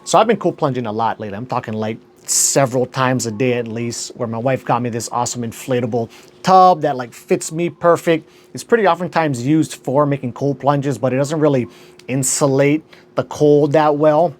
So I've been cold plunging a lot lately. I'm talking like several times a day at least, where my wife got me this awesome inflatable tub that like fits me perfect. It's pretty oftentimes used for making cold plunges, but it doesn't really insulate the cold that well.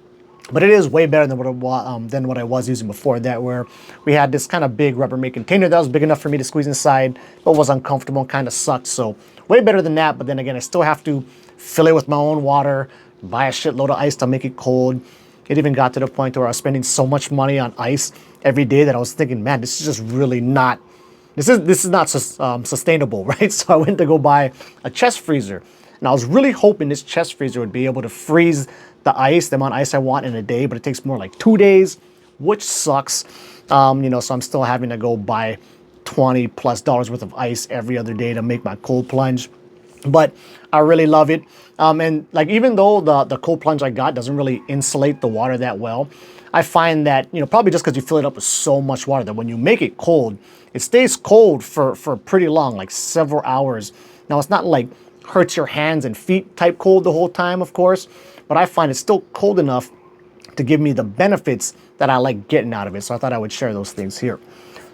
But it is way better than what I was using before that, where we had this kind of big Rubbermaid container that was big enough for me to squeeze inside, but was uncomfortable and kind of sucked. So way better than that. But then again, I still have to fill it with my own water, buy a shitload of ice to make it cold. It even got to the point where I was spending so much money on ice every day that I was thinking, man, this is just really not, this is not sustainable, right? So I went to go buy a chest freezer. And I was really hoping this chest freezer would be able to freeze the ice, the amount of ice I want in a day, but it takes more like 2 days, which sucks. You know, so I'm still having to go buy $20+ worth of ice every other day to make my cold plunge. But I really love it. And like, even though the cold plunge I got doesn't really insulate the water that well, I find that, you know, probably just because you fill it up with so much water, that when you make it cold, it stays cold for pretty long, like several hours. Now, it's not like hurts your hands and feet type cold the whole time, of course, but I find it's still cold enough to give me the benefits that I like getting out of it. So I thought I would share those things here.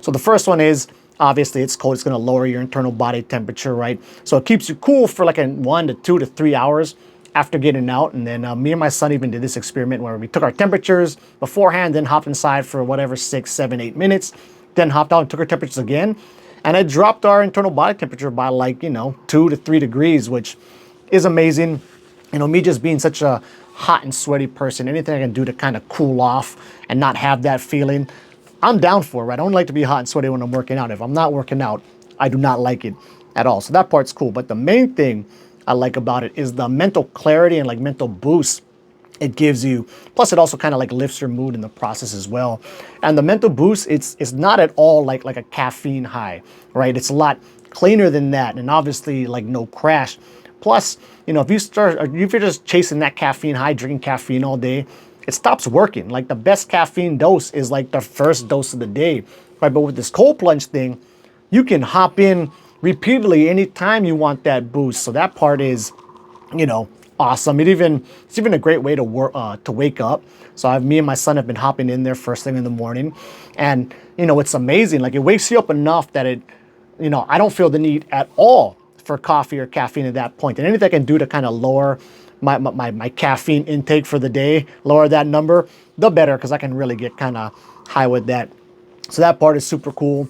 So the first one is, obviously it's cold. It's going to lower your internal body temperature, right? So it keeps you cool for like 1 to 2 to 3 hours after getting out. And then me and my son even did this experiment where we took our temperatures beforehand, then hopped inside for whatever, 6, 7, 8 minutes, then hopped out and took our temperatures again. And it dropped our internal body temperature by like, you know, 2 to 3 degrees, which is amazing. You know, me just being such a hot and sweaty person, anything I can do to kind of cool off and not have that feeling, I'm down for it, right? I don't like to be hot and sweaty when I'm working out. If I'm not working out, I do not like it at all. So that part's cool. But the main thing I like about it is the mental clarity and like mental boost it gives you. Plus it also kind of like lifts your mood in the process as well. And the mental boost, it's not at all like a caffeine high, right? It's a lot cleaner than that, and obviously like no crash. Plus, you know, if you're just chasing that caffeine high, drinking caffeine all day, it stops working. Like the best caffeine dose is like the first dose of the day, right? But with this cold plunge thing, you can hop in repeatedly anytime you want that boost. So that part is, you know, awesome. It's even a great way to wake up. So me and my son have been hopping in there first thing in the morning, and you know, it's amazing. Like it wakes you up enough that it, you know, I don't feel the need at all for coffee or caffeine at that point. And anything I can do to kind of lower my caffeine intake for the day, lower that number, the better, because I can really get kind of high with that. So that part is super cool.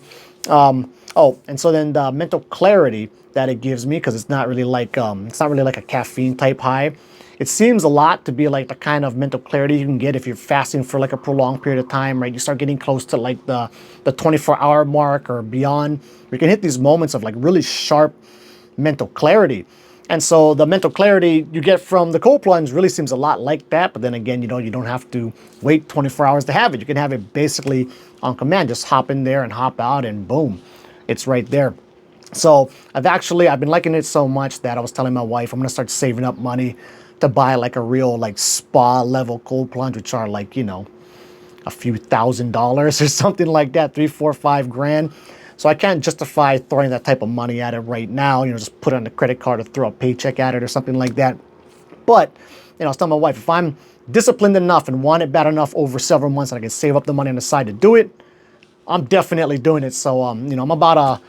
Oh, and so then the mental clarity that it gives me, because it's not really like a caffeine type high. It seems a lot to be like the kind of mental clarity you can get if you're fasting for like a prolonged period of time, right? You start getting close to like the 24-hour mark or beyond. You can hit these moments of like really sharp mental clarity. And so the mental clarity you get from the cold plunge really seems a lot like that. But then again, you know, you don't have to wait 24 hours to have it. You can have it basically on command. Just hop in there and hop out and boom, it's right there. So I've been liking it so much that I was telling my wife I'm gonna start saving up money to buy like a real like spa level cold plunge, which are like, you know, a few $1,000s or something like that, 3, 4, 5 grand. So I can't justify throwing that type of money at it right now, you know, just put it on a credit card or throw a paycheck at it or something like that. But, you know, I was telling my wife, if I'm disciplined enough and want it bad enough over several months and I can save up the money on the side to do it, I'm definitely doing it. So, you know, I'm about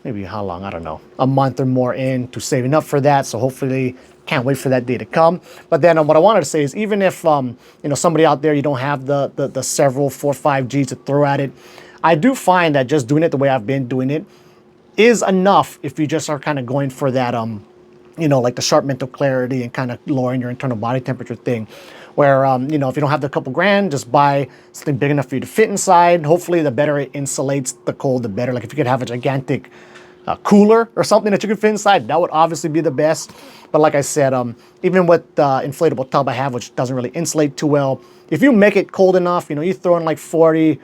maybe how long, I don't know, a month or more into saving up for that. So hopefully, can't wait for that day to come. But then what I wanted to say is, even if, you know, somebody out there, you don't have the several 4 or 5 G's to throw at it, I do find that just doing it the way I've been doing it is enough if you just are kind of going for that, you know, like the sharp mental clarity and kind of lowering your internal body temperature thing. Where, you know, if you don't have the couple grand, just buy something big enough for you to fit inside. Hopefully, the better it insulates the cold, the better. Like if you could have a gigantic cooler or something that you could fit inside, that would obviously be the best. But like I said, even with the inflatable tub I have, which doesn't really insulate too well, if you make it cold enough, you know, you throw in like 40,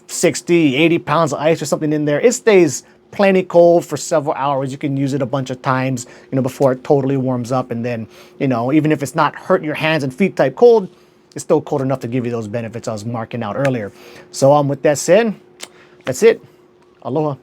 60, 80 pounds of ice or something in there, it stays plenty cold for several hours. You can use it a bunch of times, you know, before it totally warms up. And then, you know, even if it's not hurting your hands and feet type cold, it's still cold enough to give you those benefits I was marking out earlier. So with that said, that's it. Aloha.